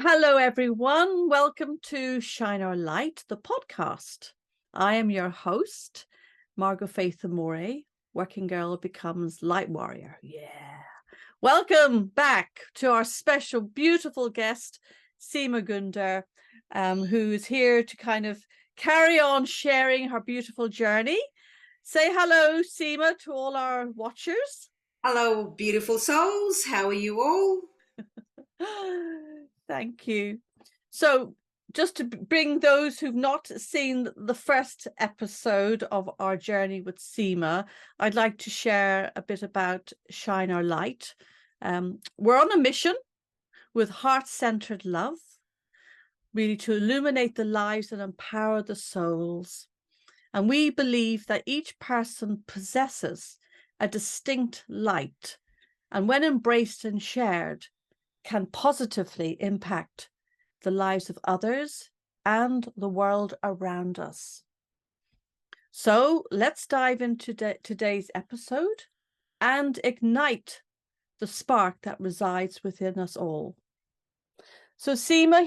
Hello, everyone. Welcome to Shine Our Light, the podcast. I am your host, Margo Faith Amore. Working girl becomes light warrior. Yeah. Welcome back to our special, beautiful guest, Sima Gunder, who is here to kind of carry on sharing her beautiful journey. Say hello, Sima, to all our watchers. Hello, beautiful souls. How are you all? Thank you. So, just to bring those who've not seen the first episode of our journey with Sima, I'd like to share a bit about Shine Our Light. We're on a mission with heart-centered love, really to illuminate the lives and empower the souls. And we believe that each person possesses a distinct light, and when embraced and shared, can positively impact the lives of others and the world around us. So let's dive into today's episode and ignite the spark that resides within us all. So Sima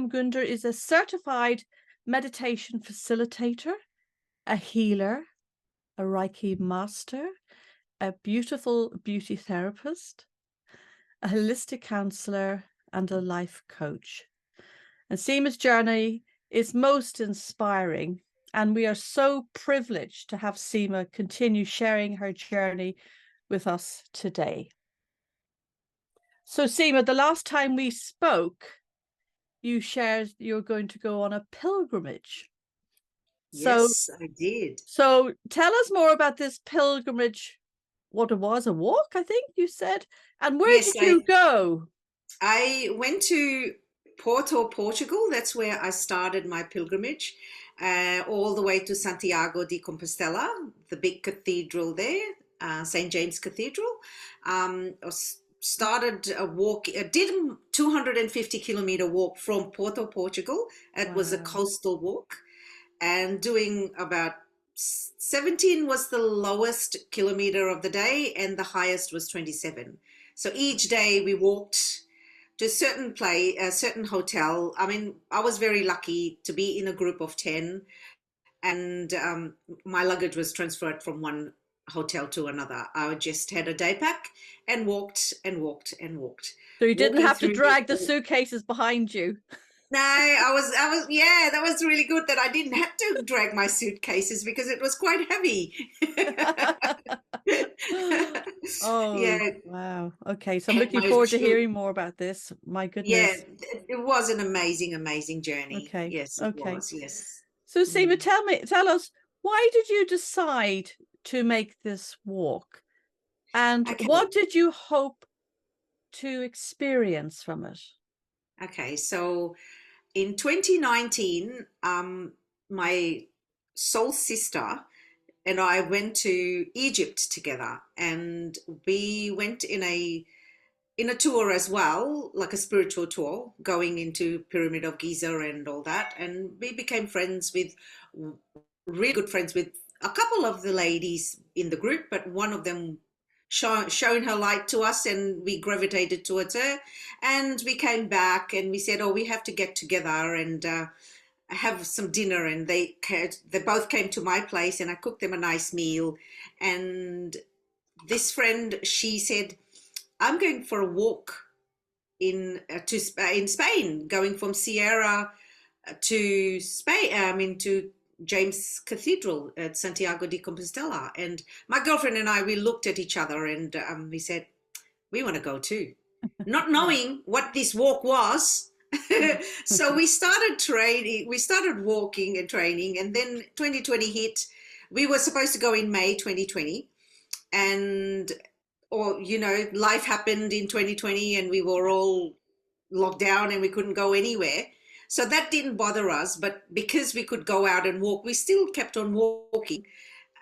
Gunder is a certified meditation facilitator, a healer, a Reiki master, a beautiful beauty therapist, a holistic counselor, and a life coach. And Sima's journey is most inspiring, and we are so privileged to have Sima continue sharing her journey with us today. So Sima, the last time we spoke, you shared you're going to go on a pilgrimage. Yes, I did. So tell us more about this pilgrimage, what it was, a walk, I think you said. And where Yes, did you go? I went to Porto, Portugal. That's where I started my pilgrimage, all the way to Santiago de Compostela, the big cathedral there, St. James Cathedral. Started a walk, I did a 250-kilometer walk from Porto, Portugal. It was a coastal walk, and doing about 17 was the lowest kilometer of the day, and the highest was 27. So each day we walked to a certain place, a certain hotel. I mean, I was very lucky to be in a group of 10, and my luggage was transferred from one hotel to another. I just had a day pack and walked and walked and walked. So you didn't Walking have to through drag the suitcases behind you. No, yeah, that was really good that I didn't have to drag my suitcases because it was quite heavy. Oh, Yeah, wow. Okay, so I'm and looking my forward to shoe. hearing more about this. My Yeah, goodness. it was an amazing, amazing journey. Okay, Yes, it okay. was. Yes. So Seema, Mm. tell us, why did you decide to make this walk? And Okay. what did you hope to experience from it? Okay. So in 2019, my soul sister and I went to Egypt together, and we went in a tour as well, like a spiritual tour, going into Pyramid of Giza and all that. And we became friends with, really good friends with a couple of the ladies in the group, but one of them shown her light to us, and we gravitated towards her. And we came back and we said, oh, we have to get together and have some dinner. And they both came to my place, and I cooked them a nice meal. And this friend, she said, I'm going for a walk in Spain, going from Sierra to Spain. I mean to James Cathedral at Santiago de Compostela. And my girlfriend and I, we looked at each other, and we said, we want to go too, not knowing what this walk was. So we started training, we started walking and training, and then 2020 hit. We were supposed to go in May 2020, and or life happened in 2020 and we were all locked down and we couldn't go anywhere, so that didn't bother us. But because we could go out and walk, we still kept on walking,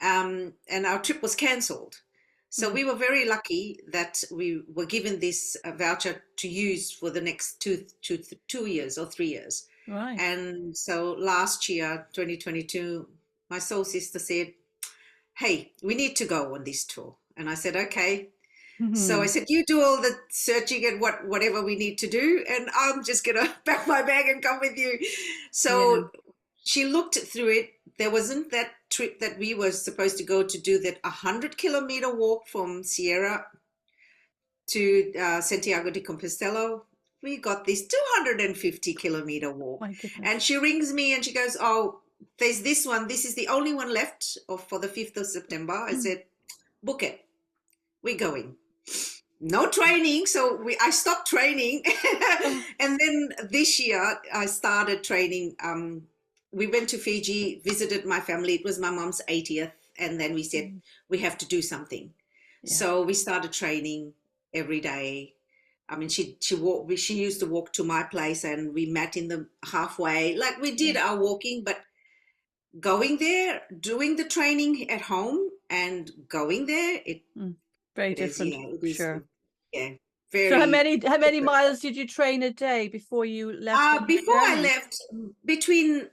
and our trip was cancelled. So we were very lucky that we were given this voucher to use for the next 2 years or 3 years. Right. And so last year, 2022, my soul sister said, hey, we need to go on this tour. And I said, okay. So I Mhm. said, you do all the searching and whatever we need to do, and I'm just gonna pack my bag and come with you. Yeah. So she looked through it. There wasn't that trip that we were supposed to go to do, that 100-kilometer walk from Sierra to Santiago de Compostela. We got this 250-kilometer walk. My goodness. And she rings me and she goes, oh, there's this one. This is the only one left for the 5th of September. I said, book it. We're going. No training. So I stopped training. Oh, And then this year I started training. We went to Fiji, visited my family. It was my mom's 80th. And then we said, we have to do something. yeah. So we started training every day. I mean, she used to walk to my place, and we met in the halfway. Like, we did our walking, but going there, doing the training at home and going there, Very it is, different, it is, sure. yeah, So how very many different. miles did you train a day before you left on your Before I journey? left, between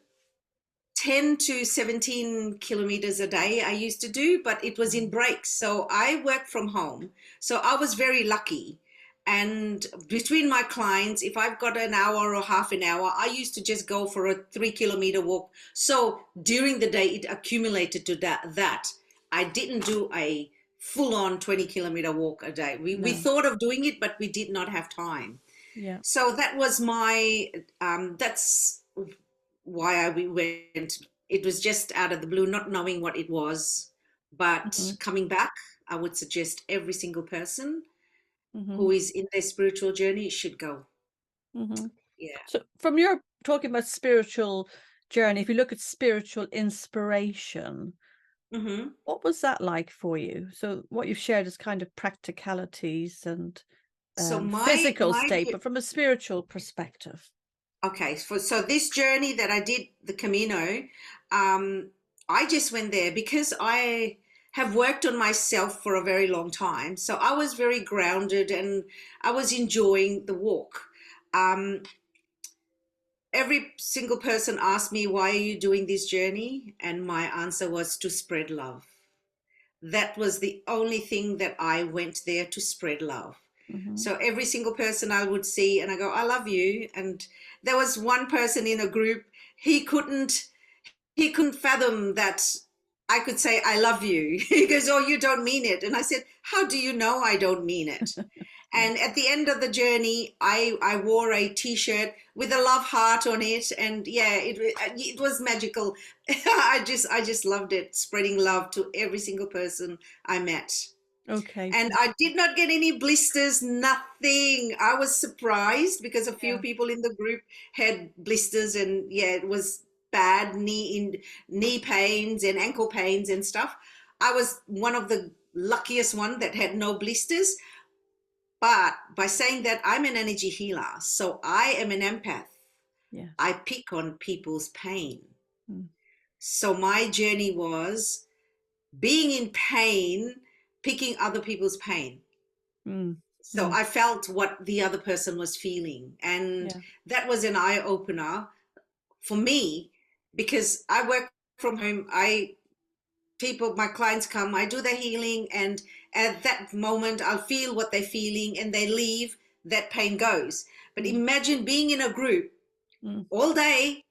10 to 17 kilometers a day I used to do, but it was in breaks. So I worked from home. So I was very lucky. And between my clients, if I've got an hour or half an hour, I used to just go for a 3-kilometer walk. So during the day, it accumulated to that. I didn't do a full-on 20-kilometer walk a day. We thought of doing it, but we did not have time. Yeah. So that was my, that's why we went. It was just out of the blue, not knowing what it was. But coming back, I would suggest every single person who is in their spiritual journey should go. Yeah. So from your talking about spiritual journey, if you look at spiritual inspiration, what was that like for you? So what you've shared is kind of practicalities and So physical state, but from a spiritual perspective. Okay, so this journey that I did, the Camino, I just went there because I have worked on myself for a very long time. So I was very grounded and I was enjoying the walk. Every single person asked me, why are you doing this journey? And my answer was to spread love. That was the only thing that I went there to spread love. So every single person I would see and I go, I love you. And there was one person in a group, he couldn't fathom that I could say, I love you. He goes, oh, you don't mean it. And I said, how do you know I don't mean it? And at the end of the journey, I wore a T-shirt with a love heart on it. And yeah, it was magical. I just loved it, spreading love to every single person I met. Okay. And I did not get any blisters, nothing. I was surprised because a few people in the group had blisters, and yeah, it was bad knee pains and ankle pains and stuff. I was one of the luckiest one that had no blisters. But by saying that, I'm an energy healer, so I am an empath. Yeah. I pick on people's pain. So my journey was being in pain, picking other people's pain. So I felt what the other person was feeling. And that was an eye-opener for me, because I work from home. My clients come, I do the healing, and at that moment I'll feel what they're feeling and they leave, that pain goes. But imagine being in a group all day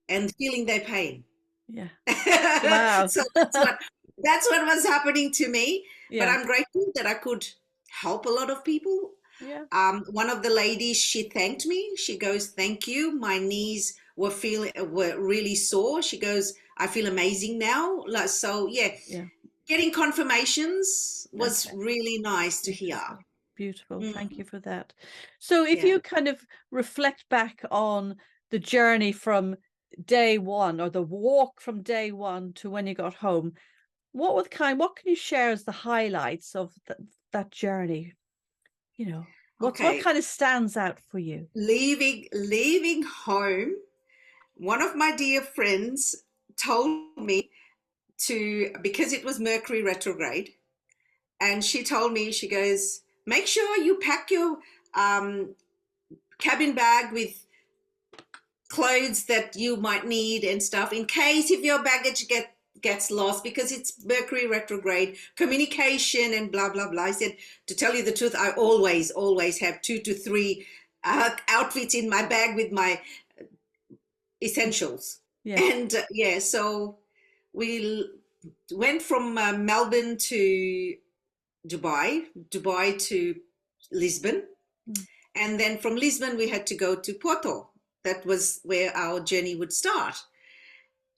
and feeling their pain. Yeah. Wow. So that's what was happening to me. But I'm grateful that I could help a lot of people. Yeah. One of the ladies, she thanked me. She goes, thank you. My knees were really sore. She goes, I feel amazing now. So getting confirmations was really nice to hear. Beautiful. Thank you for that. So if you kind of reflect back on the journey from day one, or the walk from day one to when you got home, what can you share as the highlights of that journey? You know, what kind of stands out for you? Leaving home, one of my dear friends told me because it was Mercury retrograde, and she told me, she goes, make sure you pack your cabin bag with clothes that you might need and stuff, in case if your baggage gets lost because it's Mercury retrograde, communication and blah, blah, blah. I said, to tell you the truth, I always have 2 to 3 outfits in my bag with my essentials. Yeah. And yeah, so we went from Melbourne to Dubai to Lisbon. And then from Lisbon, we had to go to Porto. That was where our journey would start.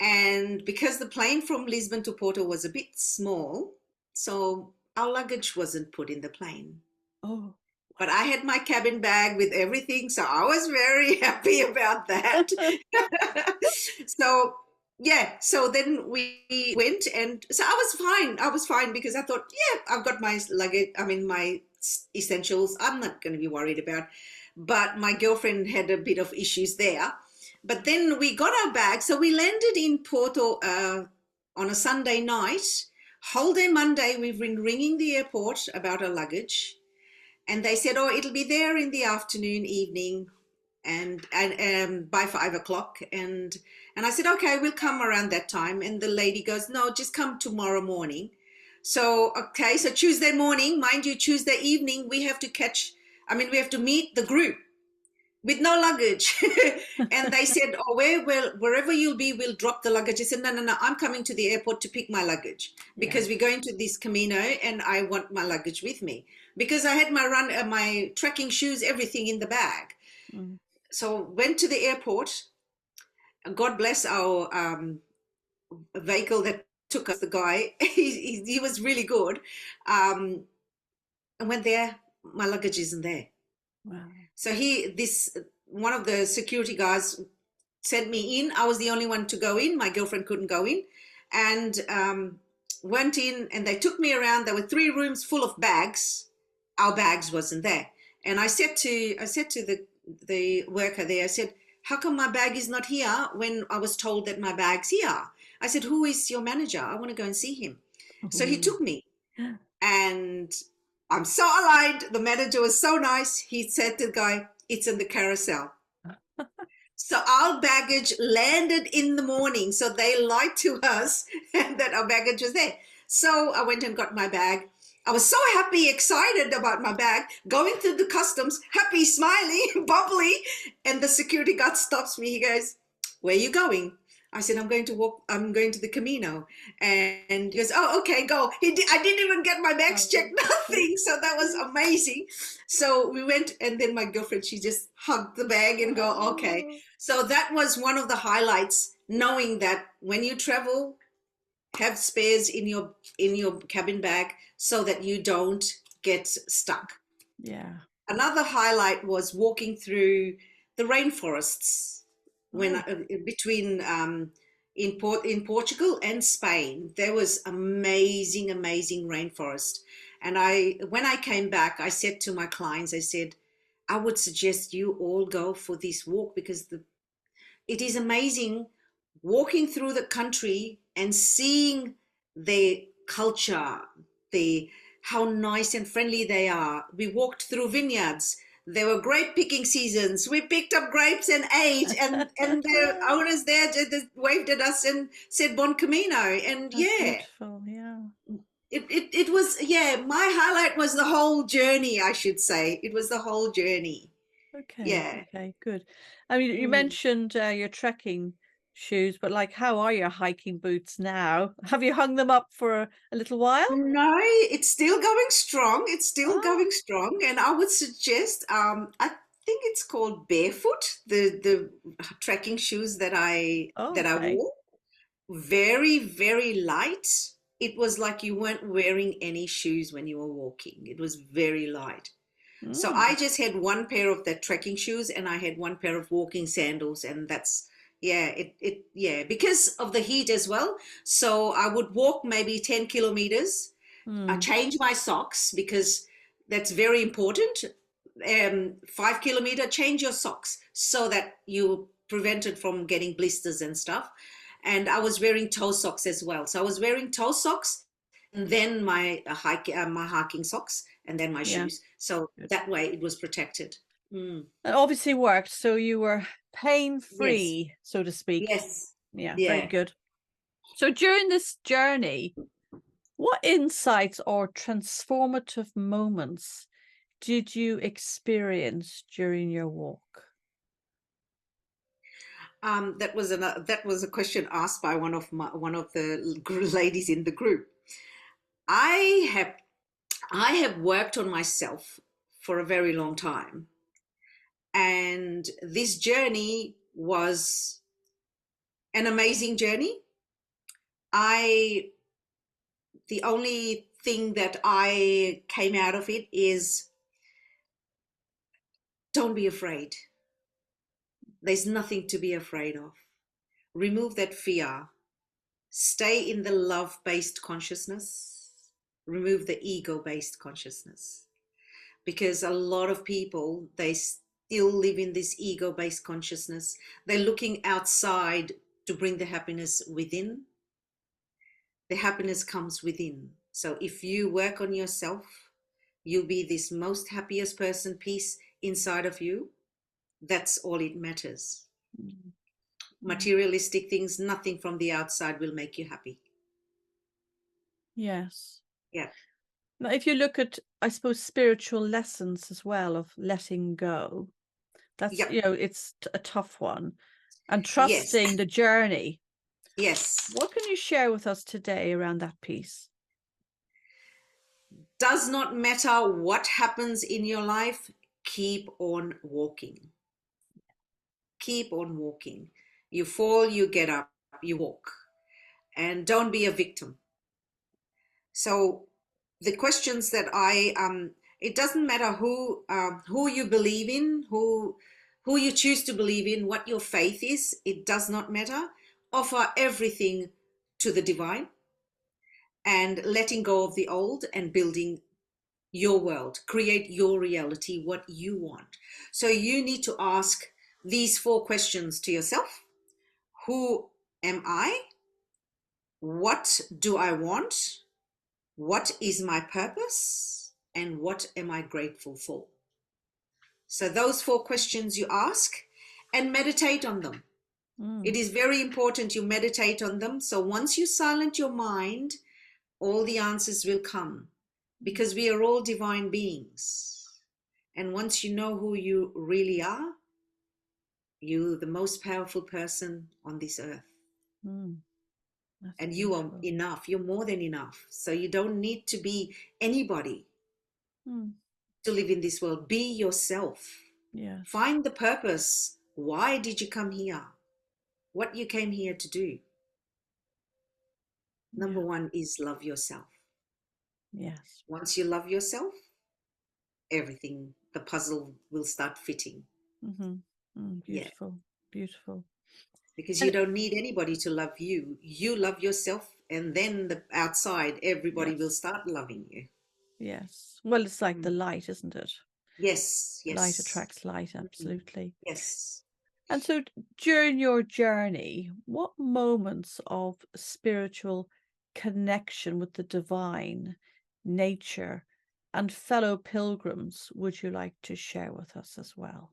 And because the plane from Lisbon to Porto was a bit small, so our luggage wasn't put in the plane. Oh. But I had my cabin bag with everything, so I was very happy about that. So yeah, so then we went, and so I was fine because I thought, yeah, I've got my luggage, my essentials, I'm not going to be worried about. But my girlfriend had a bit of issues there. But then we got our bag, so we landed in Porto on a Sunday night. Whole day Monday, we've been ringing the airport about our luggage, and they said, oh, it'll be there in the afternoon, evening, and by 5 o'clock. And I said, okay, we'll come around that time. And the lady goes, no, just come tomorrow morning. So, okay, so Tuesday morning, mind you, Tuesday evening, we have to meet the group with no luggage. And they said, oh, wherever you'll be, we'll drop the luggage. I said, no, I'm coming to the airport to pick my luggage because we're going to this Camino and I want my luggage with me because I had my trekking shoes, everything in the bag. So went to the airport. God bless our vehicle that took us, the guy. He was really good. I went there, my luggage isn't there. Wow. So one of the security guys sent me in. I was the only one to go in. My girlfriend couldn't go in, and went in, and they took me around. There were 3 rooms full of bags. Our bags wasn't there, and I said to the worker there, I said, how come my bag is not here when I was told that my bag's here? I said, who is your manager? I want to go and see him. So he took me, and I'm so aligned. The manager was so nice. He said to the guy, it's in the carousel. So our baggage landed in the morning. So they lied to us that our baggage was there. So I went and got my bag. I was so happy, excited about my bag, going through the customs, happy, smiling, bubbly. And the security guard stops me. He goes, where are you going? I said, I'm going to the Camino. And he goes, oh, okay, go. I didn't even get my bags checked, nothing. So that was amazing. So we went, and then my girlfriend, she just hugged the bag and go, okay. So that was one of the highlights, knowing that when you travel, have spares in your cabin bag so that you don't get stuck. Yeah. Another highlight was walking through the rainforests between in Portugal and Spain. There was amazing rainforest. And when I came back, I said to my clients, I said, I would suggest you all go for this walk because it is amazing walking through the country and seeing their culture, how nice and friendly they are. We walked through vineyards. There were grape picking seasons. We picked up grapes and ate, and the owners there just waved at us and said Bon Camino. And That's beautiful, yeah. It was, my highlight was the whole journey, I should say. It was the whole journey. Okay. Yeah. Okay, good. I mean, you mentioned your trekking shoes, but like, how are your hiking boots now? Have you hung them up for a little while? No, it's still going strong. It's still going strong. And I would suggest, I think it's called Barefoot, the trekking shoes that I wore. Very, very light. It was like you weren't wearing any shoes when you were walking. It was very light. So I just had one pair of the trekking shoes, and I had one pair of walking sandals, and that's because of the heat as well. So I would walk maybe 10 kilometers. I change my socks because that's very important. 5 kilometer, change your socks so that you prevent it from getting blisters and stuff. And I was wearing toe socks as well. So I was wearing toe socks, and then my hiking socks, and then my shoes. So that way it was protected. It obviously worked. So you were pain-free, so to speak. Yes. Yeah, very good. So during this journey, what insights or transformative moments did you experience during your walk? That was a question asked by one of the ladies in the group. I have I have worked on myself for a very long time, and this journey was an amazing journey. I The only thing that I came out of it is, don't be afraid. There's nothing to be afraid of. Remove that fear. Stay in the love-based consciousness. Remove the ego-based consciousness. Because a lot of people, they still live in this ego-based consciousness. They're looking outside to bring the happiness within. The happiness comes within. So if you work on yourself, you'll be this most happiest person, peace inside of you. That's all it matters. Mm. Materialistic things, nothing from the outside will make you happy. Yes. Yeah. Now, if you look at, I suppose, spiritual lessons as well of letting go, that's, Yep. you know, it's a tough one. And Yes. trusting the journey. Yes. What can you share with us today around that piece? Does not matter what happens in your life, keep on walking. Keep on walking. You fall, you get up, you walk. And don't be a victim. So the questions that it doesn't matter who you believe in, who you choose to believe in, what your faith is, it does not matter. Offer everything to the divine and letting go of the old and building your world, create your reality, what you want. So you need to ask these 4 questions to yourself. Who am I? What do I want? What is my purpose? And what am I grateful for? So those 4 questions you ask and meditate on them. It is very important you meditate on them. So once you silence your mind, all the answers will come, because we are all divine beings. And once you know who you really are, you're the most powerful person on this earth. And you are enough. You're more than enough. So you don't need to be anybody to live in this world. Be yourself. Yes. Find the purpose. Why did you come here? What you came here to do. Number 1 is love yourself. Yes. Once you love yourself, everything, the puzzle will start fitting. Beautiful. Yeah. Beautiful. Because you don't need anybody to love you. You love yourself, and then the outside, everybody will start loving you. Yes. Well, it's like the light, isn't it? Yes. Yes. Light attracts light, absolutely. Yes. And so during your journey, what moments of spiritual connection with the divine, nature, and fellow pilgrims would you like to share with us as well?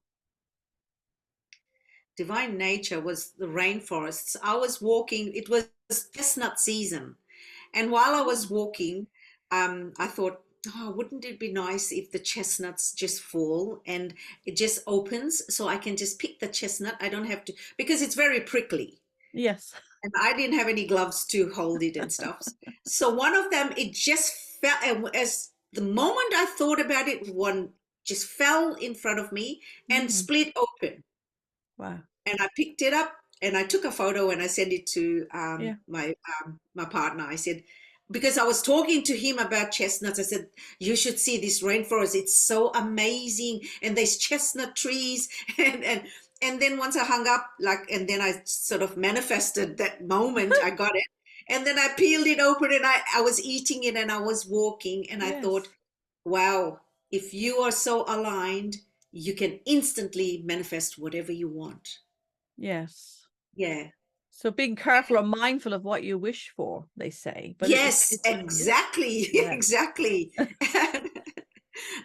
Divine nature was the rainforests. I was walking, it was chestnut season. And while I was walking, I thought, oh, wouldn't it be nice if the chestnuts just fall and it just opens so I can just pick the chestnut. I don't have to, because it's very prickly. Yes. And I didn't have any gloves to hold it and stuff. So one of them, it just fell, as the moment I thought about it, one just fell in front of me and split open. Wow. And I picked it up and I took a photo and I sent it to my partner. I said, because I was talking to him about chestnuts, I said, you should see this rainforest. It's so amazing. And there's chestnut trees. And then once I hung up, and then I sort of manifested that moment, I got it. And then I peeled it open and I was eating it and I was walking and I thought, wow, if you are so aligned, you can instantly manifest whatever you want. Yes. Yeah. So being careful or mindful of what you wish for, they say. But yes, exactly. Yeah. Exactly.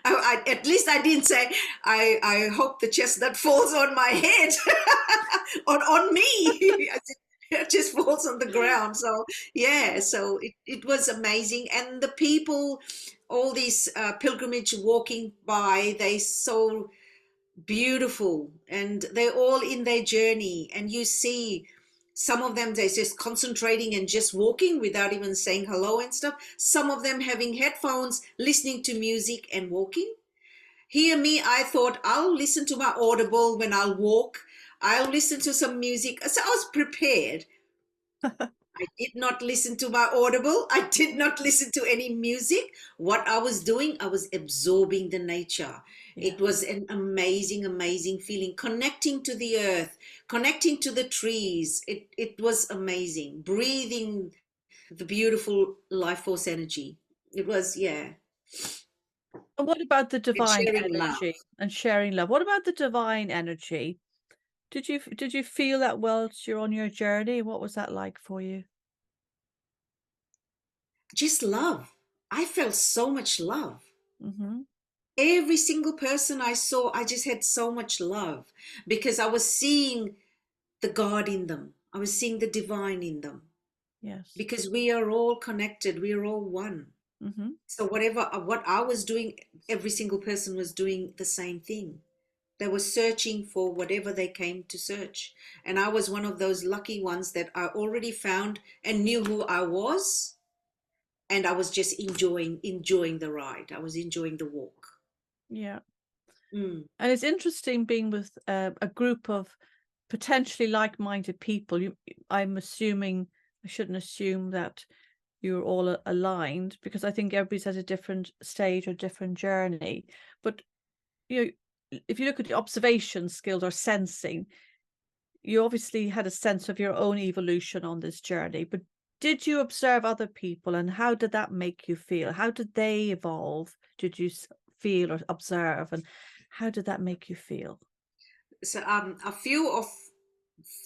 At least I didn't say, I hope the chestnut falls on my head or on me. I said, It just falls on the ground. So yeah, so it was amazing. And the people, all these pilgrimage walking by, they so beautiful, and they're all in their journey, and you see some of them, they're just concentrating and just walking without even saying hello and stuff. Some of them having headphones, listening to music and walking. Hear me, I thought I'll listen to my Audible when I'll walk. I'll listen to some music. So I was prepared. I did not listen to my Audible. I did not listen to any music. What I was doing, I was absorbing the nature. Yeah. It was an amazing, amazing feeling. Connecting to the earth, connecting to the trees. It was amazing. Breathing the beautiful life force energy. It was, yeah. And what about the And divine sharing love. energy and sharing love? What about the divine energy? Did you feel that whilst you're on your journey? What was that like for you? Just love. I felt so much love. Mm-hmm. Every single person I saw, I just had so much love because I was seeing the God in them. I was seeing the divine in them Yes. because we are all connected. We are all one. Mm-hmm. So whatever what I was doing, every single person was doing the same thing. They were searching for whatever they came to search. And I was one of those lucky ones that I already found and knew who I was. And I was just enjoying the ride. I was enjoying the walk. Yeah. Mm. And it's interesting being with a group of potentially like-minded people. I'm assuming, I shouldn't assume that you're all aligned, because I think everybody's at a different stage or different journey. But you know, if you look at the observation skills or sensing, you obviously had a sense of your own evolution on this journey. But did you observe other people, and how did that make you feel? How did they evolve? Did you feel or observe, and how did that make you feel? So a few of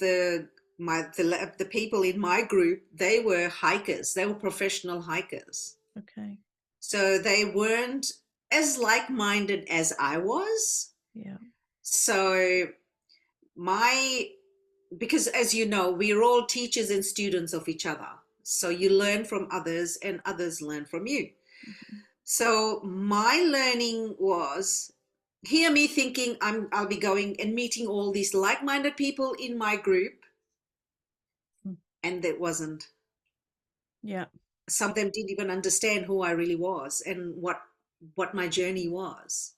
the the people in my group, they were hikers. They were professional hikers. Okay. So they weren't as like-minded as I was. Yeah. So my because as you know, we're all teachers and students of each other. So you learn from others and others learn from you. Mhm. So my learning was, hear me thinking I'll be going and meeting all these like-minded people in my group, Mm. and that wasn't. Yeah. Some of them didn't even understand who I really was and what my journey was.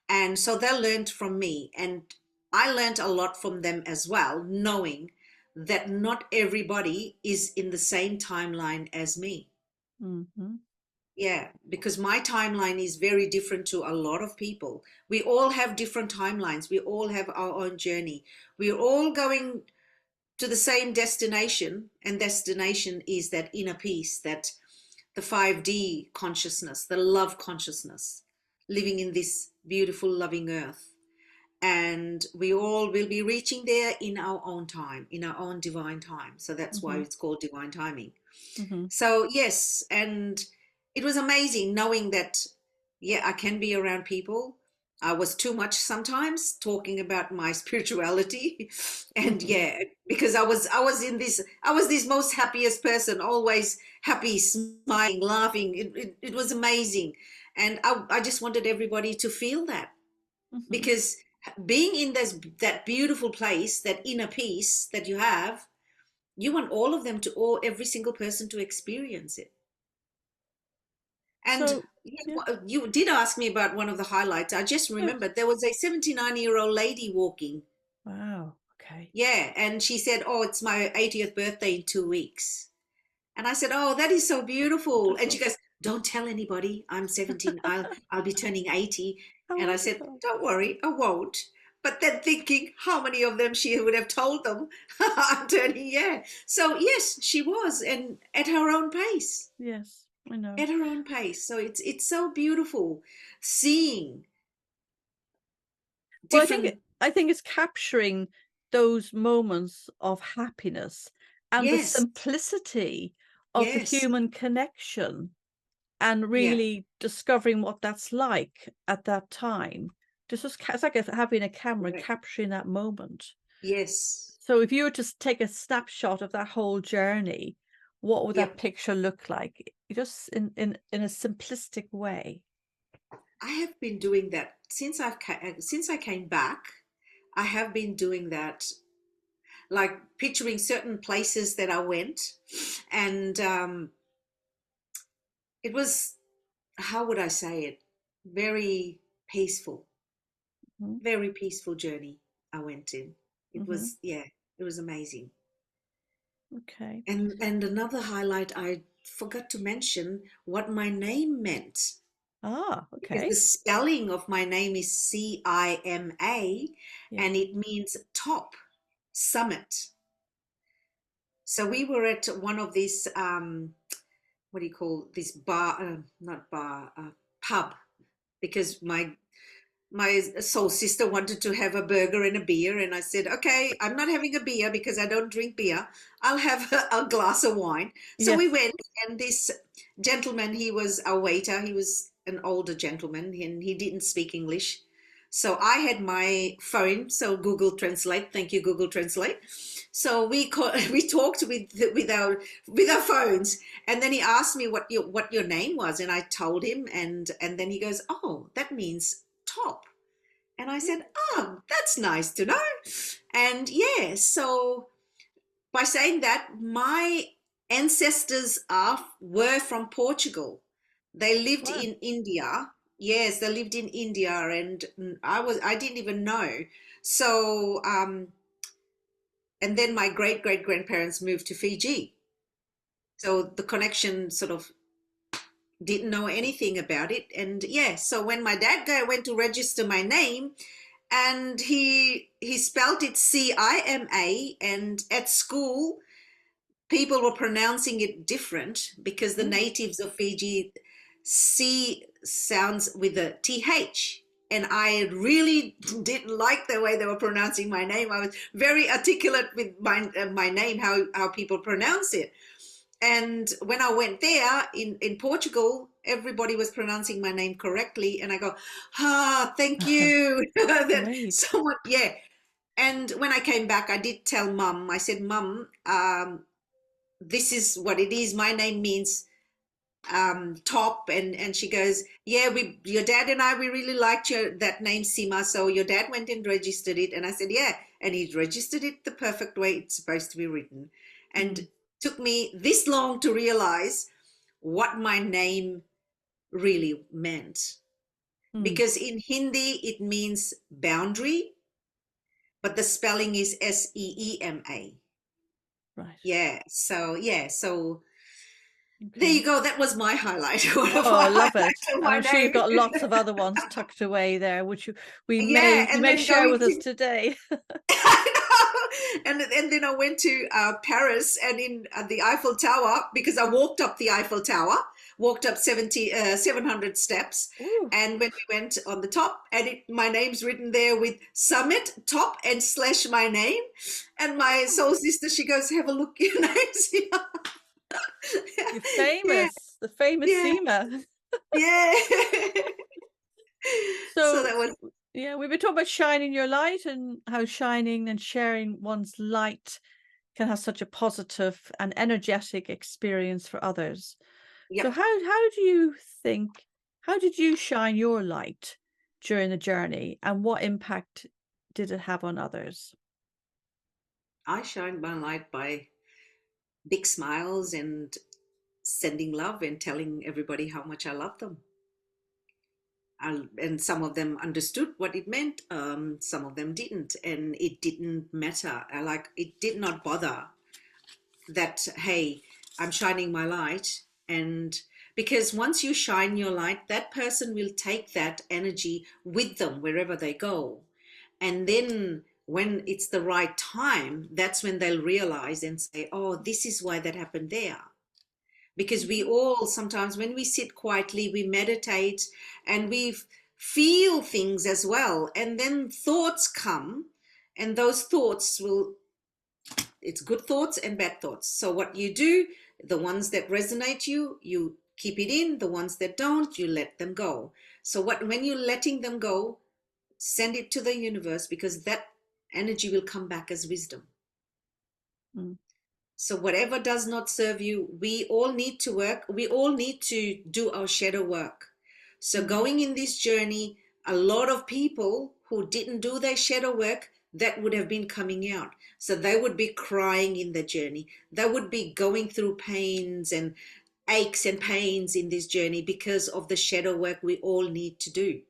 And so they learned from me, and I learned a lot from them as well, knowing that not everybody is in the same timeline as me. Mm-hmm. Yeah, because my timeline is very different to a lot of people. We all have different timelines. We all have our own journey. We're all going to the same destination, and destination is that inner peace, that the 5D consciousness, the love consciousness, living in this beautiful, loving earth. And we all will be reaching there in our own time, in our own divine time. So that's why Mm-hmm. it's called divine timing. Mm-hmm. So yes, and it was amazing knowing that, yeah, I can be around people. I was too much sometimes talking about my spirituality, and yeah, because I was in this, I was this most happiest person, always happy, smiling, laughing. It was amazing, and I just wanted everybody to feel that, Mm-hmm. because being in this that beautiful place, that inner peace that you have, you want all of them to, all every single person to experience it. And So, yeah. you did ask me about one of the highlights. I just Yes. remembered there was a 79-year-old lady walking. Wow. Okay. Yeah, and she said, "Oh, it's my 80th birthday in 2 weeks." And I said, "Oh, that is so beautiful." And she Wonderful. goes, "Don't tell anybody. I'm 17. I'll be turning 80." How And I said, wonderful. "Don't worry, I won't." But then thinking how many of them she would have told them I'm turning, yeah. So yes, she was, and at her own pace. Yes, I know. At her own pace. So it's so beautiful seeing Well, different. I think it's capturing those moments of happiness and the Yes, simplicity of the yes, human connection, and yeah, really discovering what that's like at that time. This is it's like having a camera correct. capturing that moment. Yes, So if you were to take a snapshot of that whole journey, what would that Yep. picture look like? Just in a simplistic way. I have been doing that since I came back. I have been doing that, like picturing certain places that I went, and it was, how would I say it? Very peaceful, Hmm. very peaceful journey I went in. It Hmm. was, yeah, it was amazing. Okay. And another highlight, I forgot to mention what my name meant, Ah, because the okay. spelling of my name is Cima, Yeah. and it means top, summit. So we were at one of these, what do you call this bar? Not bar, pub, because my soul sister wanted to have a burger and a beer, and I said, okay, I'm not having a beer because I don't drink beer. I'll have a glass of wine. So we Yes. went, and this gentleman, he was our waiter. He was an older gentleman, and he didn't speak English. So I had my phone, so Google Translate. Thank you, Google Translate. So we talked with our phones, and then he asked me what your name was, and I told him, and then he goes, "Oh, that means top." And I said, "Oh, that's nice to know." And yeah, so by saying that, my ancestors were from Portugal. They lived Wow. in India. Yes, they lived in India, and I didn't even know. So and then my great great grandparents moved to Fiji. So the connection sort of didn't know anything about it. And yeah, so when my dad went to register my name, and he spelled it Cima, and at school people were pronouncing it different because the Mm. natives of Fiji, C sounds with a TH. And I really didn't like the way they were pronouncing my name. I was very articulate with my name, how people pronounce it. And when I went there in Portugal, everybody was pronouncing my name correctly. And I go, thank you. That Great. someone, yeah. And when I came back, I did tell mum, I said, Mum, this is what it is. My name means top. And she goes, yeah, your dad and I, we really liked that name, Sima. So your dad went and registered it. And I said, yeah. And he registered it the perfect way it's supposed to be written. And Mm. took me this long to realize what my name really meant. Mm. Because in Hindi, it means boundary, but the spelling is Seema. Right. So there Okay. you go. That was my highlight. One of Oh, my I love it. highlights of And my I'm sure you've name. got lots of other ones tucked away there, which we Yeah, may you and may then share going with us to today. and then I went to Paris, and in the Eiffel Tower, because I walked up the Eiffel Tower, walked up 700 steps, Ooh. and when we went on the top, and my name's written there with summit top and slash my name, and my soul sister, she goes, have a look, your name's here. You're Yeah, famous, the famous yeah, Seema. yeah. So So that was, yeah, we've been talking about shining your light and how shining and sharing one's light can have such a positive and energetic experience for others. So yep. how do you think, how did you shine your light during the journey and what impact did it have on others? I shine my light by big smiles and sending love and telling everybody how much I love them. And some of them understood what it meant, some of them didn't, and it didn't matter. It did not bother that, hey, I'm shining my light. And because once you shine your light, that person will take that energy with them wherever they go. And then when it's the right time, that's when they'll realize and say, oh, this is why that happened there. Because we Mhm. all sometimes, when we sit quietly, we meditate and we feel things as well, and then thoughts come, and those thoughts will, it's good thoughts and bad thoughts. So what you do, the ones that resonate you keep it in, the ones that don't, you let them go. So when you're letting them go, send it to the universe, because that energy will come back as wisdom. Mm. So whatever does not serve you, we all need to work. We all need to do our shadow work. So going in this journey, a lot of people who didn't do their shadow work, that would have been coming out. So they would be crying in the journey. They would be going through pains and aches and pains in this journey because of the shadow work we all need to do.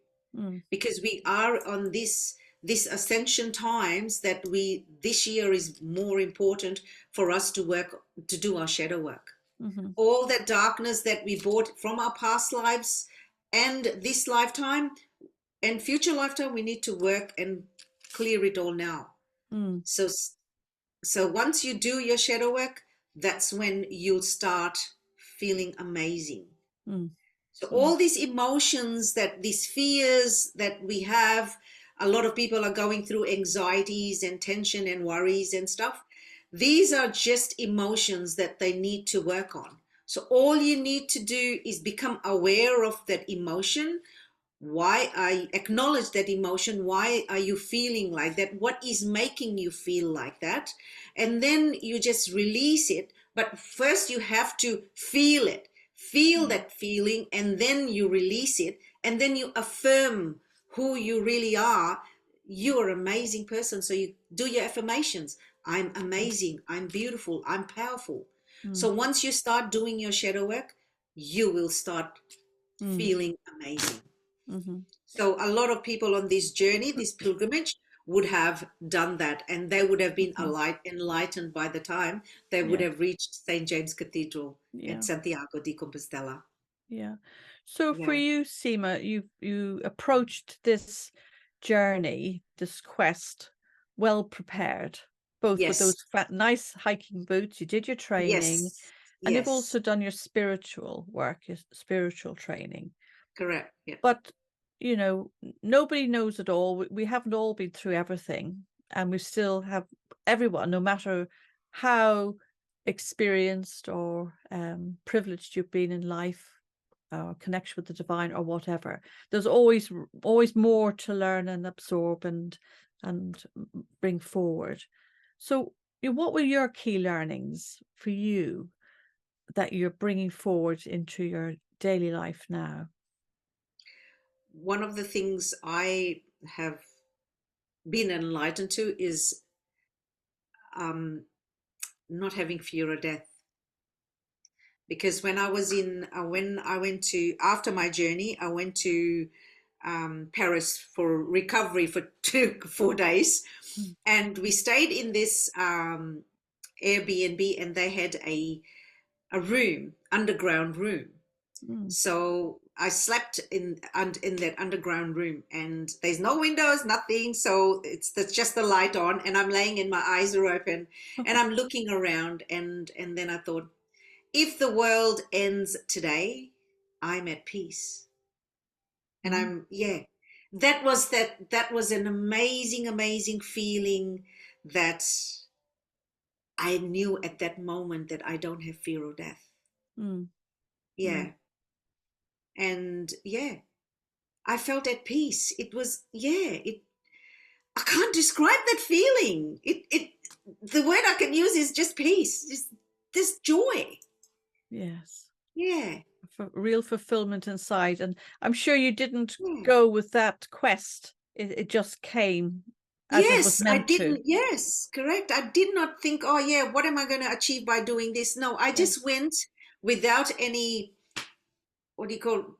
Because we are on this ascension times that we this year is more important for us to do our shadow work. All that darkness that we brought from our past lives and this lifetime and future lifetime, we need to work and clear it all now. So once you do your shadow work, that's when you'll start feeling amazing. So all these emotions, that these fears that we have, a lot of people are going through anxieties and tension and worries and stuff. These are just emotions that they need to work on. So all you need to do is become aware of that emotion. Why I acknowledge that emotion? Why are you feeling like that? What is making you feel like that? And then you just release it. But first you have to feel it. Feel that feeling, and then you release it, and then you affirm who you really are. You're an amazing person. So you do your affirmations. I'm amazing. I'm beautiful. I'm powerful. So once you start doing your shadow work, you will start feeling amazing. So a lot of people on this journey, this pilgrimage, would have done that, and they would have been enlightened by the time they would have reached St. James Cathedral at Santiago de Compostela. So for you, Cima, you approached this journey, this quest, well prepared, both with those nice hiking boots. You did your training, and you've also done your spiritual work, your spiritual training. Correct. Yeah. But you know, nobody knows it all. We haven't all been through everything, and we still have everyone, no matter how experienced or privileged you've been in life, connection with the divine or whatever. There's always more to learn and absorb and bring forward. So, what were your key learnings for you that you're bringing forward into your daily life now? One of the things I have been enlightened to is not having fear of death. Because when I went to, after my journey, I went to Paris for recovery for 4 days, and we stayed in this Airbnb, and they had a room, underground room. So I slept in that underground room, and there's no windows, nothing. So it's just the light on, and I'm laying and my eyes are open, and I'm looking around, and then I thought, if the world ends today, I'm at peace. And that was an amazing feeling, that I knew at that moment that I don't have fear of death. And I felt at peace. It was, I can't describe that feeling. The word I can use is just peace, just this joy. Yes. Yeah. Real fulfillment inside. And I'm sure you didn't go with that quest. It just came as it was meant to. Yes, correct. I did not think, what am I going to achieve by doing this? No, I just went without any, what do you call,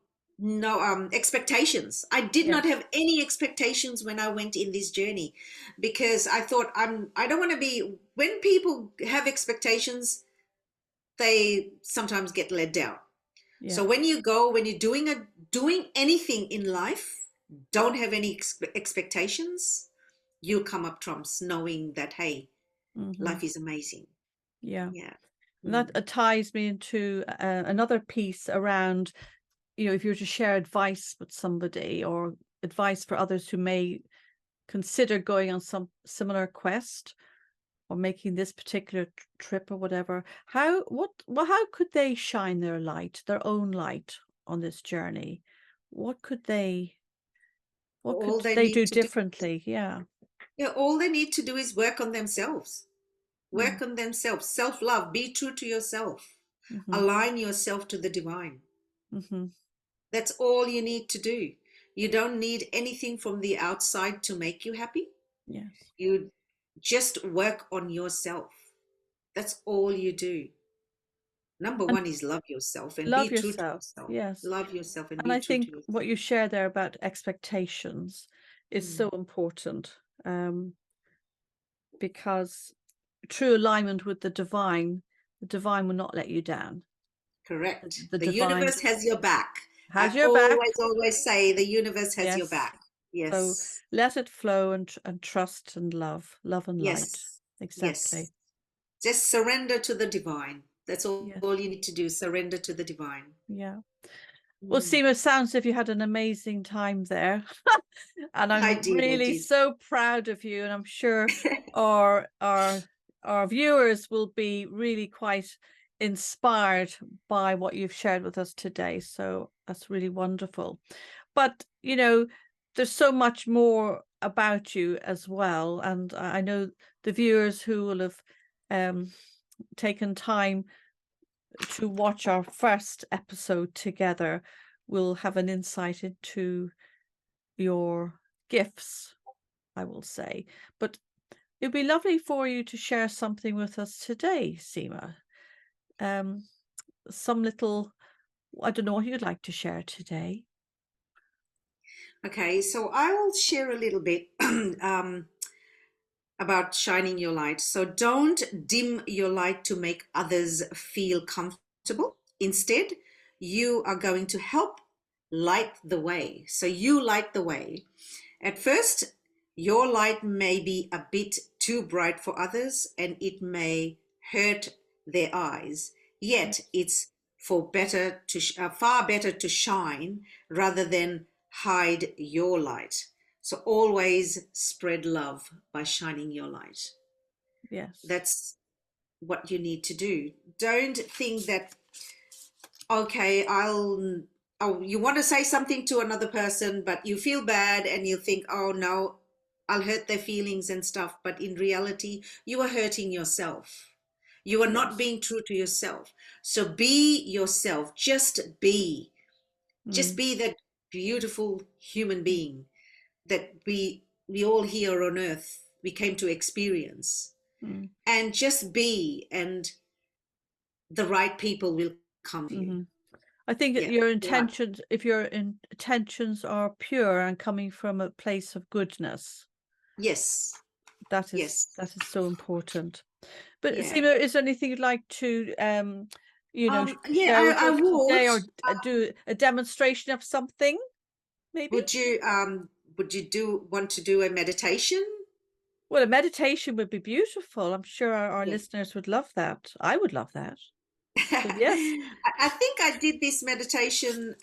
expectations. I did not have any expectations when I went in this journey, because I thought I don't want to be, when people have expectations, they sometimes get let down. So when you're doing anything in life, don't have any expectations, you'll come up trumps, knowing that, hey, life is amazing. And that ties me into another piece around, if you were to share advice with somebody, or advice for others who may consider going on some similar quest or making this particular trip or whatever, how could they shine their own light on this journey? What could they do differently? All they need to do is work on themselves. work on themselves, self-love, be true to yourself, Mm-hmm. align yourself to the divine. Mm-hmm. That's all you need to do. You don't need anything from the outside to make you happy. Yes. You just work on yourself. That's all you do. Number And one is love yourself and be love true to yourself. yourself. Yes. Love yourself and And be I true to think what yourself. you share there about expectations is so important, because true alignment with the divine will not let you down. Correct. The The divine universe has your back. I has your back. always say the universe has your Yes. back. So Yes. let it flow, and trust and love and light. Yes. Exactly. Yes. Just surrender to the divine. That's all Yes. you need to do. Surrender to the divine. Yeah. Well, Mm. Seema, sounds as if you had an amazing time there. And I I'm did. I really did. so proud of you. And I'm sure our our our viewers will be really quite inspired by what you've shared with us today. So that's really wonderful. But there's so much more about you as well. And I know the viewers who will have taken time to watch our first episode together will have an insight into your gifts, I will say. But it'd be lovely for you to share something with us today, Seema. Some little, I don't know what you'd like to share today. Okay, so I will share a little bit about shining your light. So don't dim your light to make others feel comfortable. Instead, you are going to help light the way. So you light the way. At first, your light may be a bit too bright for others and it may hurt their eyes. Yet it's far better to shine rather than hide your light. So always spread love by shining your light. Yes. That's what you need to do. Don't think that, okay, oh, you want to say something to another person, but you feel bad and you think, oh no, I'll hurt their feelings and stuff. But in reality, you are hurting yourself. You are not Yes. being true to yourself. So be yourself. Just be that beautiful human being that we all here on earth we came to experience. Mm. And just be, and the right people will come to you. I think that Yeah, your right. intentions, if your intentions are pure and coming from a place of goodness, Yes, that is yes, so important. But yeah. Seema, is there anything you'd like to Yeah, share with I us would. today, or do a demonstration of something, maybe? Would you do want to do a meditation? Well, a meditation would be beautiful. I'm sure our Yeah. listeners would love that. I would love that. So yes. I think I did this meditation,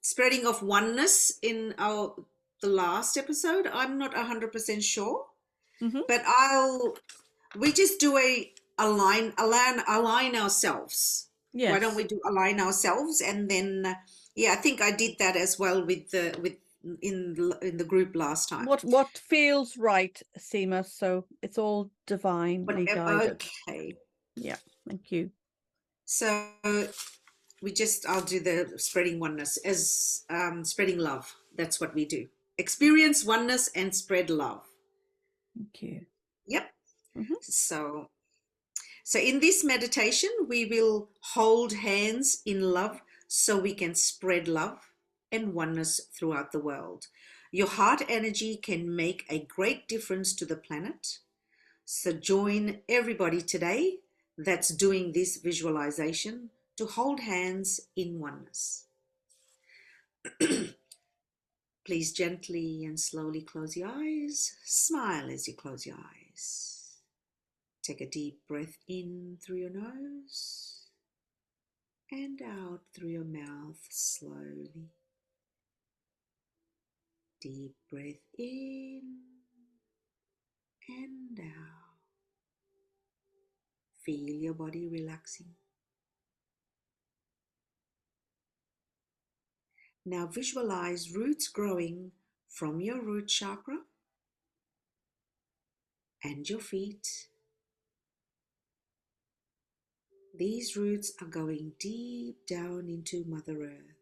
spreading of oneness in the last episode. I'm not 100% sure, Mm-hmm. but we just do align ourselves. Why don't Yes. we do align ourselves, and then yeah, I think I did that as well in the group last time. What feels right, Seema? So it's all divinely guided. Okay, Yeah. Thank you. so I'll do the spreading oneness as spreading love. That's what we do. Experience oneness and spread love. Thank you. Yep. Mm-hmm. So in this meditation, we will hold hands in love so we can spread love and oneness throughout the world. Your heart energy can make a great difference to the planet. So join everybody today that's doing this visualization to hold hands in oneness. Please gently and slowly close your eyes. Smile as you close your eyes. Take a deep breath in through your nose and out through your mouth slowly. Deep breath in and out. Feel your body relaxing. Now visualize roots growing from your root chakra and your feet These roots are going deep down into Mother Earth.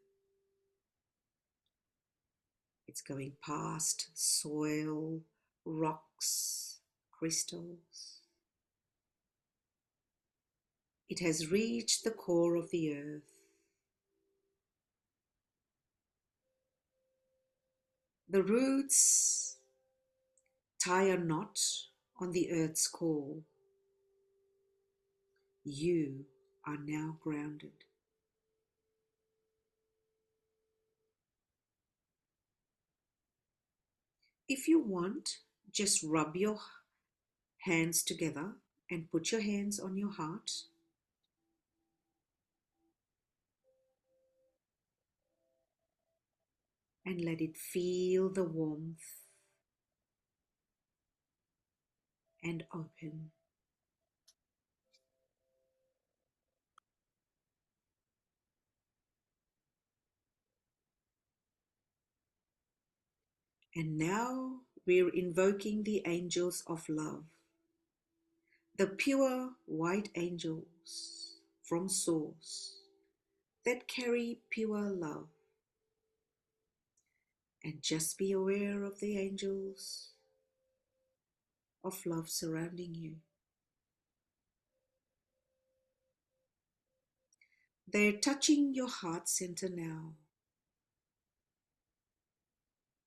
It's going past soil, rocks, crystals. It has reached the core of the earth. The roots tie a knot on the earth's core. You are now grounded. If you want, just rub your hands together and put your hands on your heart. And let it feel the warmth and open. And now we're invoking the angels of love, the pure white angels from Source that carry pure love. And just be aware of the angels of love surrounding you. They're touching your heart center now.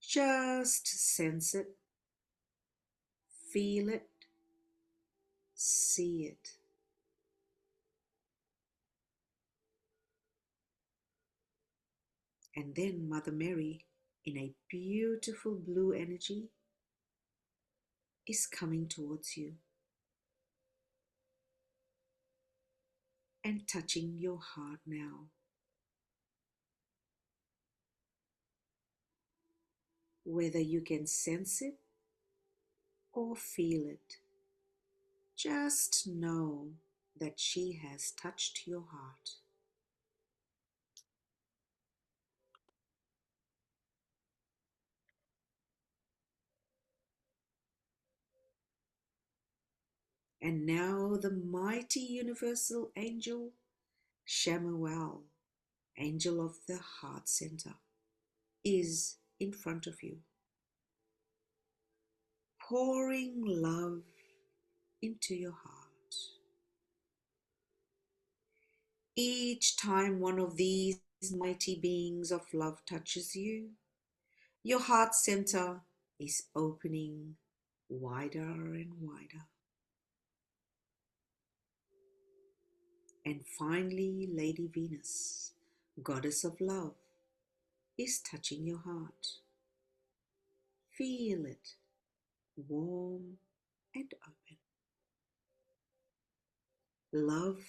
Just sense it, feel it, see it. And then Mother Mary, in a beautiful blue energy, is coming towards you and touching your heart now. Whether you can sense it or feel it, just know that she has touched your heart. And now the mighty universal angel, Shamuel, angel of the heart center, is in front of you, pouring love into your heart. Each time one of these mighty beings of love touches you, your heart center is opening wider and wider. And finally, Lady Venus, goddess of love, is touching your heart. Feel it, warm and open. Love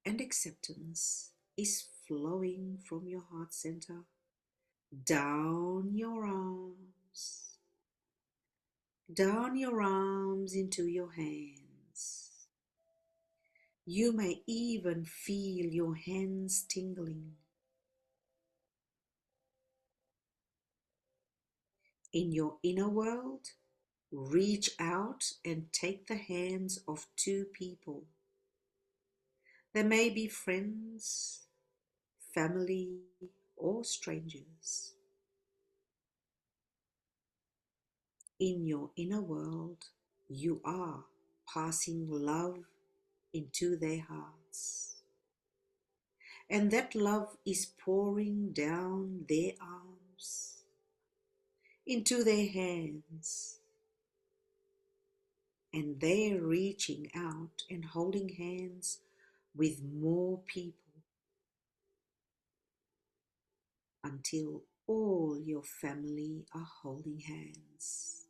and acceptance is flowing from your heart center down your arms into your hands. You may even feel your hands tingling. In your inner world, reach out and take the hands of two people. They may be friends, family, or strangers. In your inner world, you are passing love into their hearts. And that love is pouring down their arms, into their hands. And they're reaching out and holding hands with more people until all your family are holding hands.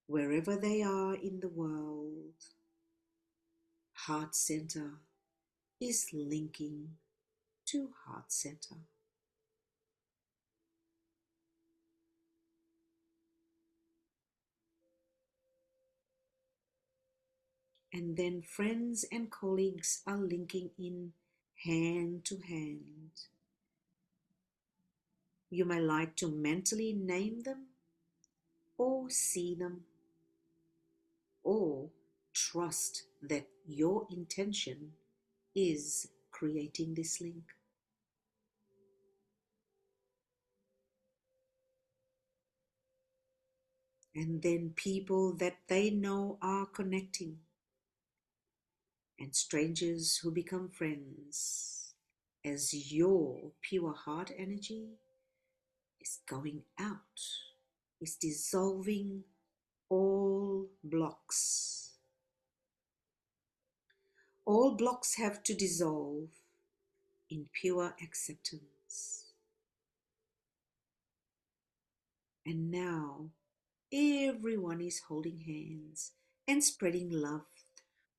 Wherever they are in the world, Heart Center is linking to Heart Center. And then friends and colleagues are linking in hand to hand. You may like to mentally name them or see them, or trust that your intention is creating this link. And then people that they know are connecting, and strangers who become friends, as your pure heart energy is going out, is dissolving all blocks. All blocks have to dissolve in pure acceptance. And now everyone is holding hands and spreading love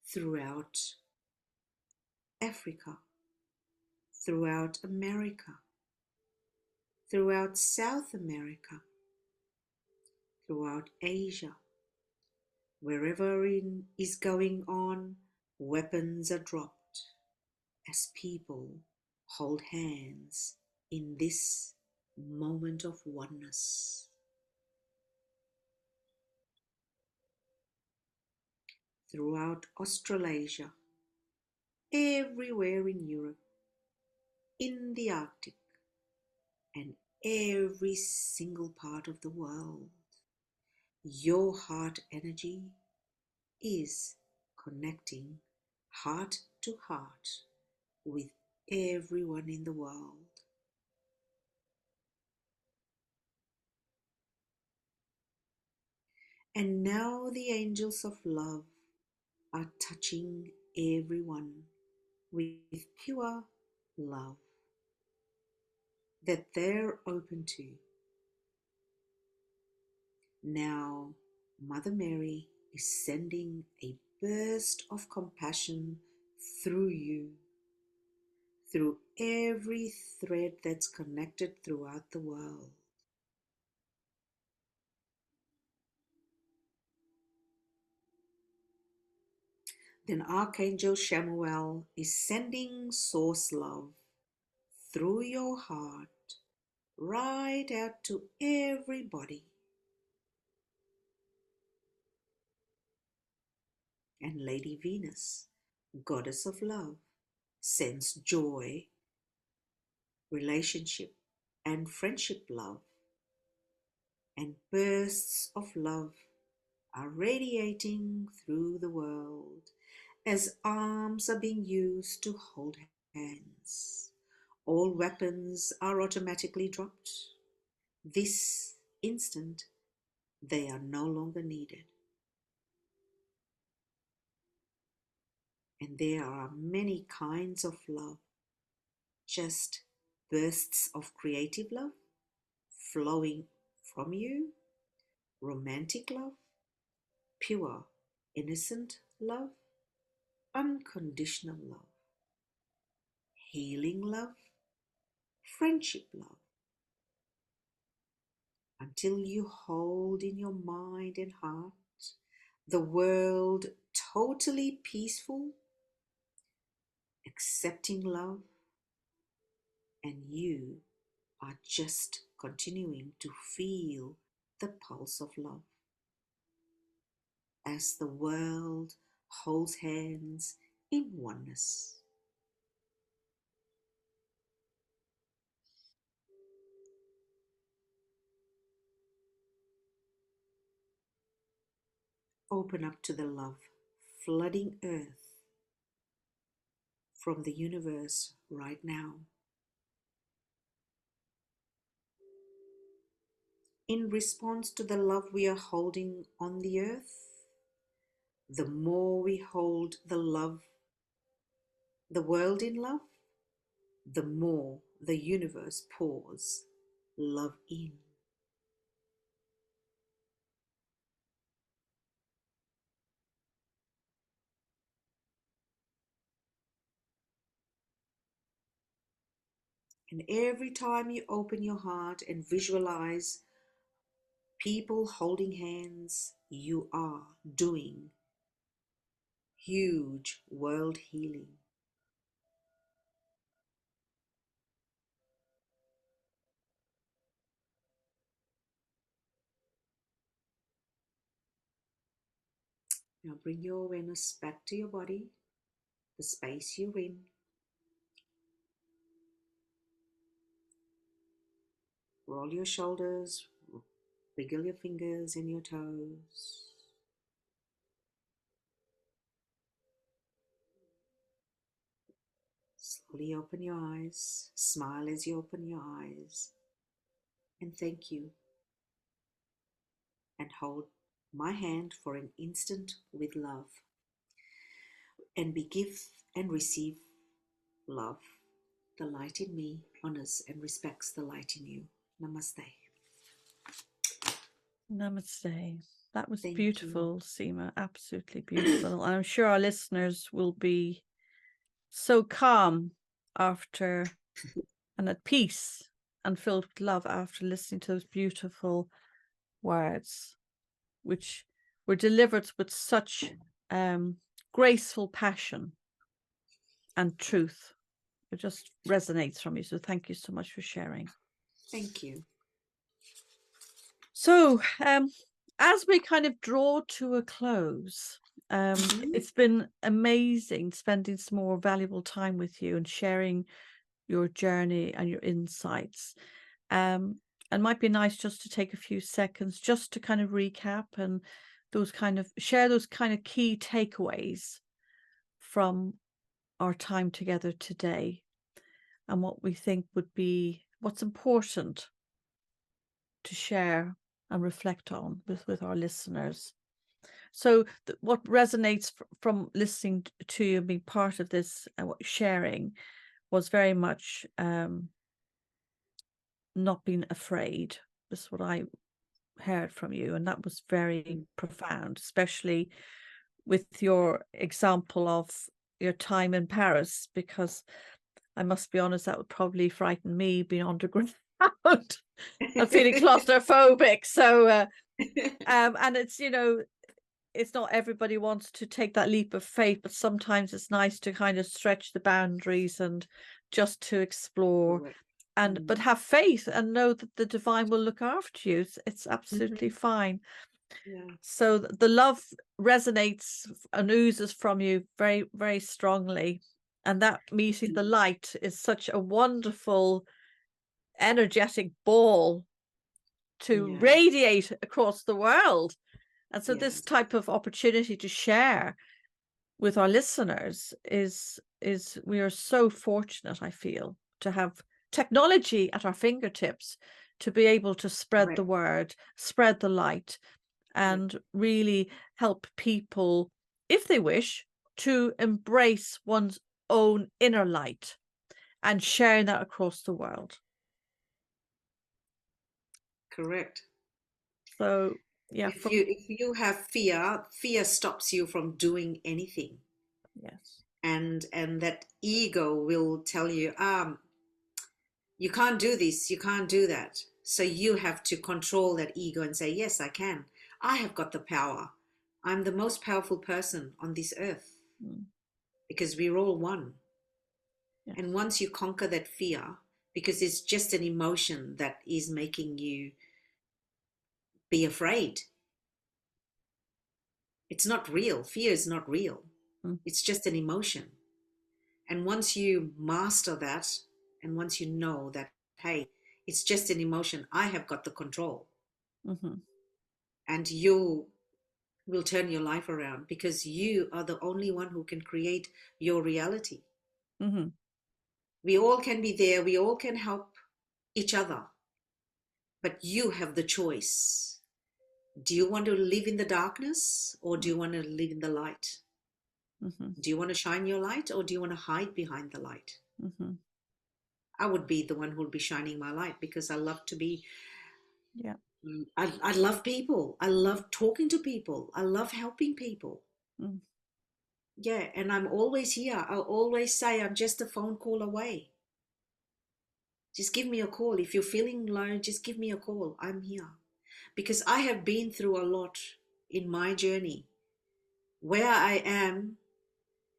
throughout Africa, throughout America, throughout South America, throughout Asia. Wherever is going on, weapons are dropped as people hold hands in this moment of oneness. Throughout Australasia, everywhere in Europe, in the Arctic, and every single part of the world, your heart energy is connecting heart to heart with everyone in the world. And now the angels of love are touching everyone with pure love that they're open to. Now, Mother Mary is sending a burst of compassion through you, through every thread that's connected throughout the world. Then Archangel Chamuel is sending source love through your heart right out to everybody. And Lady Venus, goddess of love, sends joy, relationship, and friendship love. And bursts of love are radiating through the world as arms are being used to hold hands. All weapons are automatically dropped. This instant, they are no longer needed. And there are many kinds of love, just bursts of creative love flowing from you, romantic love, pure, innocent love, unconditional love, healing love, friendship love, until you hold in your mind and heart the world totally peaceful, accepting love, and you are just continuing to feel the pulse of love as the world holds hands in oneness. Open up to the love flooding earth from the universe right now. In response to the love we are holding on the earth, the more we hold the love, the world in love, the more the universe pours love in. And every time you open your heart and visualize people holding hands, you are doing huge world healing. Now bring your awareness back to your body, the space you're in. Roll your shoulders, wiggle your fingers and your toes. Slowly open your eyes, smile as you open your eyes, and thank you. And hold my hand for an instant with love. And be give and receive love. The light in me honors and respects the light in you. Namaste. Namaste. That was Thank beautiful, you. Cima. Absolutely beautiful. And I'm sure our listeners will be so calm after and at peace and filled with love after listening to those beautiful words, which were delivered with such graceful passion and truth. It just resonates from you. So thank you so much for sharing. Thank you. So as we kind of draw to a close, it's been amazing spending some more valuable time with you and sharing your journey and your insights. And might be nice just to take a few seconds just to kind of recap and those kind of share those kind of key takeaways from our time together today and what we think would be what's important to share and reflect on with our listeners. So what resonates from listening to you, being part of this sharing, was very much not being afraid. This is what I heard from you, and that was very profound, especially with your example of your time in Paris, because I must be honest, that would probably frighten me being underground and feeling claustrophobic. So and it's, you know, it's not everybody wants to take that leap of faith, but sometimes it's nice to kind of stretch the boundaries and just to explore. Correct. And but have faith and know that the divine will look after you. It's absolutely fine. Yeah. So the love resonates and oozes from you very, very strongly. And that meeting the light is such a wonderful, energetic ball to radiate across the world. And so this type of opportunity to share with our listeners is we are so fortunate, I feel, to have technology at our fingertips to be able to spread the word, spread the light, and really help people, if they wish, to embrace one's own inner light and sharing that across the world. Correct. So yeah, if you have fear stops you from doing anything. Yes. And that ego will tell you, you can't do this, you can't do that. So you have to control that ego and say, yes, I can. I have got the power. I'm the most powerful person on this earth because we're all one. Yes. And once you conquer that fear, because it's just an emotion that is making you be afraid. It's not real. Fear is not real. It's just an emotion. And once you master that, and once you know that, hey, it's just an emotion, I have got the control. And you will turn your life around because you are the only one who can create your reality. We all can be there. We all can help each other. But you have the choice. Do you want to live in the darkness or do you want to live in the light? Do you want to shine your light or do you want to hide behind the light? I would be the one who would be shining my light because I love to be, I love people. I love talking to people. I love helping people. Yeah, and I'm always here. I'll always say I'm just a phone call away. Just give me a call. If you're feeling low, just give me a call. I'm here. Because I have been through a lot in my journey. Where I am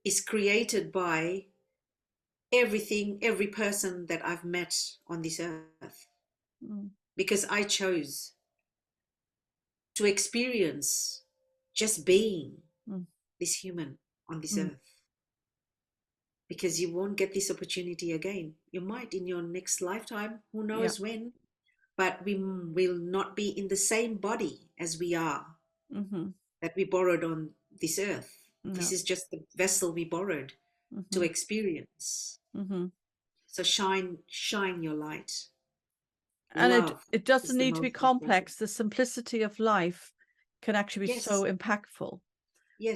is created by everything, every person that I've met on this earth. Because I chose to experience just being this human on this earth. because you won't get this opportunity again. You might in your next lifetime, who Yeah. knows when, but we will not be in the same body as we are, that we borrowed on this earth. This No. is just the vessel we borrowed to experience. So shine your light. And Love it is doesn't the need to be most important. complex. The simplicity of life can actually be so Yes, impactful.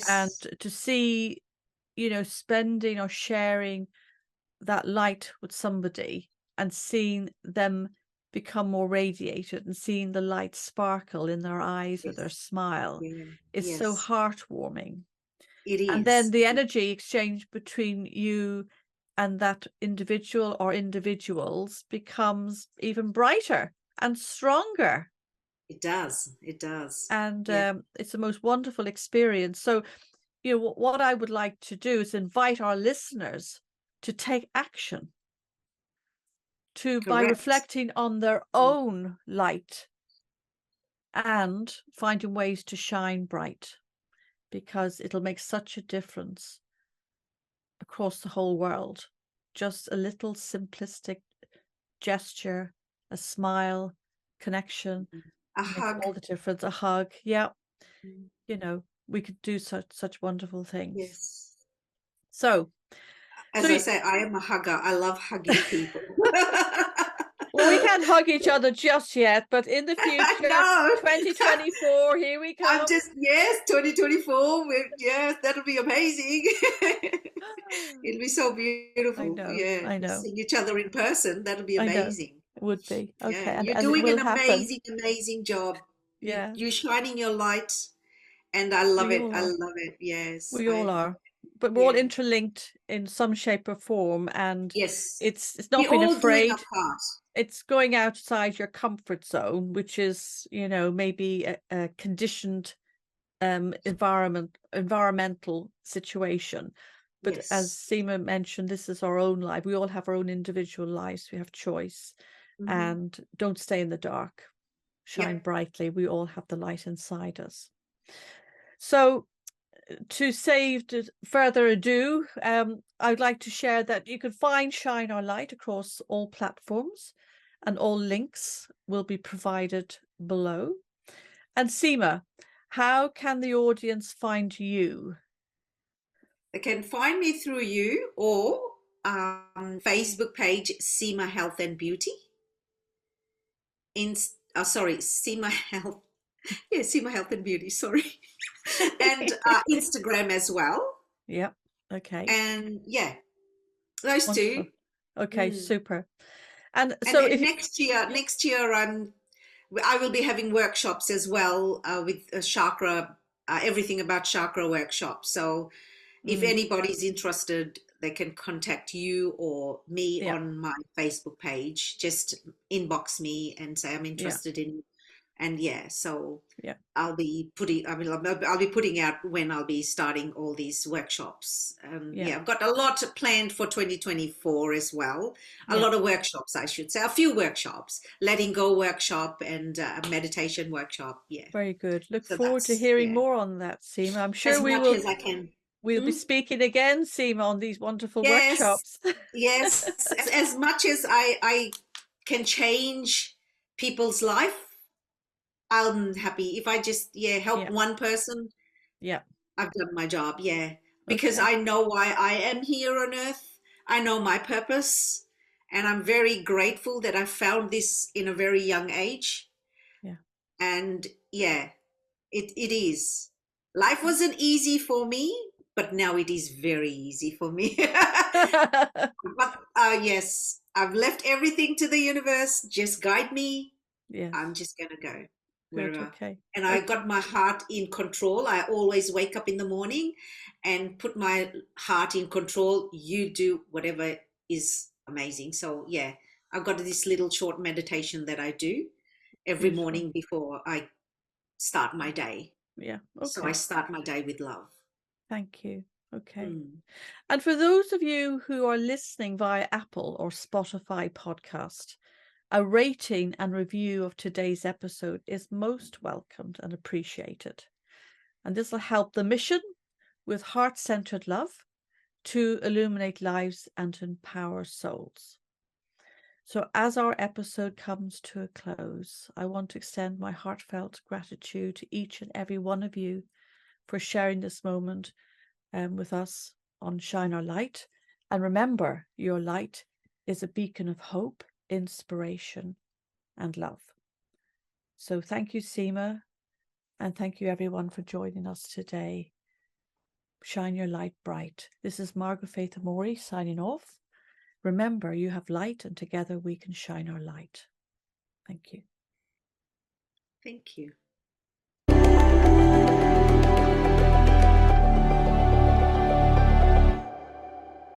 And yes, to see, spending or sharing that light with somebody and seeing them become more radiated and seeing the light sparkle in their eyes or yes, their smile yeah, is so yes. heartwarming. It And then is. the energy exchange between you and that individual or individuals becomes even brighter and stronger. It does. It does. And Yeah, it's the most wonderful experience. So, what I would like to do is invite our listeners to take action by correct. reflecting on their Mm. own light and finding ways to shine bright, because it'll make such a difference across the whole world. Just a little simplistic gesture, a smile, connection A makes hug. all the difference. A hug. Yeah. Mm. We could do such wonderful things. Yes. So, As I so say, I am a hugger. I love hugging people. well, we can't hug each other just yet, but in the future, No, 2024, here we I'm come. just, yes, 2024. Yes, that'll be amazing. It'll be so I beautiful. know, Yeah, I know, seeing each other in person. That'll be I know. amazing. It would be. Okay, Yeah, and you're it doing will an happen. amazing, amazing job. Yeah, You shining your light, and I love we it. all I are. love it. Yes, We all are. But we're all yeah, interlinked in some shape or form, and yes. it's We not being all doing afraid. our part. It's going outside your comfort zone, which is, maybe a conditioned environmental situation. But as Yes. Seema mentioned, this is our own life. We all have our own individual lives. We have choice, Mm-hmm. and don't stay in the dark. Shine Yep. brightly. We all have the light inside us. So, to save further ado, I'd like to share that you can find Shine Our Light across all platforms, and all links will be provided below. And Seema, how can the audience find you? They can find me through you or Facebook page Cima Health and Beauty. Sorry, Cima Health. Yeah, Cima Health and Beauty. Sorry, and Instagram as well. Yep. Okay. And yeah, those two. Wonderful. Okay, Mm. super. And And so and if you, yeah, next year, I will be having workshops as well with chakra, everything about chakra workshop. So if anybody's interested, they can contact you or me yeah, on my Facebook page. Just inbox me and say I'm yeah, interested in, and yeah, so yeah, I'll be putting. I mean, I'll be putting out when I'll be starting all these workshops. yeah, Yeah, I've got a lot planned for 2024 as well. A yeah. lot of workshops, I should say. A few workshops, letting go workshop and a meditation workshop. Yeah, Very good. Look so forward to that's hearing yeah, more on that, Seema. I'm sure as much as I can. we'll be Hmm? speaking again, Seema, on these wonderful Yes, workshops. yes. As much as I can change people's life, I'm happy. If I just, yeah, help Yeah, one person, yeah. I've done my job. Yeah. Because Okay. I know why I am here on earth. I know my purpose. And I'm very grateful that I found this in a very young age. Yeah. And yeah, it is. Life wasn't easy for me, but now it is very easy for me. But yes, I've left everything to the universe. Just guide me. Yes. I'm just going to go Good. wherever. Okay. And I Okay. got my heart in control. I always wake up in the morning and put my heart in control. You do whatever is amazing. So, yeah, I've got this little short meditation that I do every Beautiful. morning before I start my day. Yeah. So I Okay. start my day with love. Thank you. Okay. Mm. And for those of you who are listening via Apple or Spotify podcast, a rating and review of today's episode is most welcomed and appreciated. And this will help the mission with heart-centered love to illuminate lives and to empower souls. So as our episode comes to a close, I want to extend my heartfelt gratitude to each and every one of you for sharing this moment with us on Shine Our Light. And remember, your light is a beacon of hope, inspiration, and love. So thank you, Cima, and thank you everyone for joining us today. Shine your light bright. This is Margo Faith Amore signing off. Remember, you have light, and together we can shine our light. Thank you. Thank you.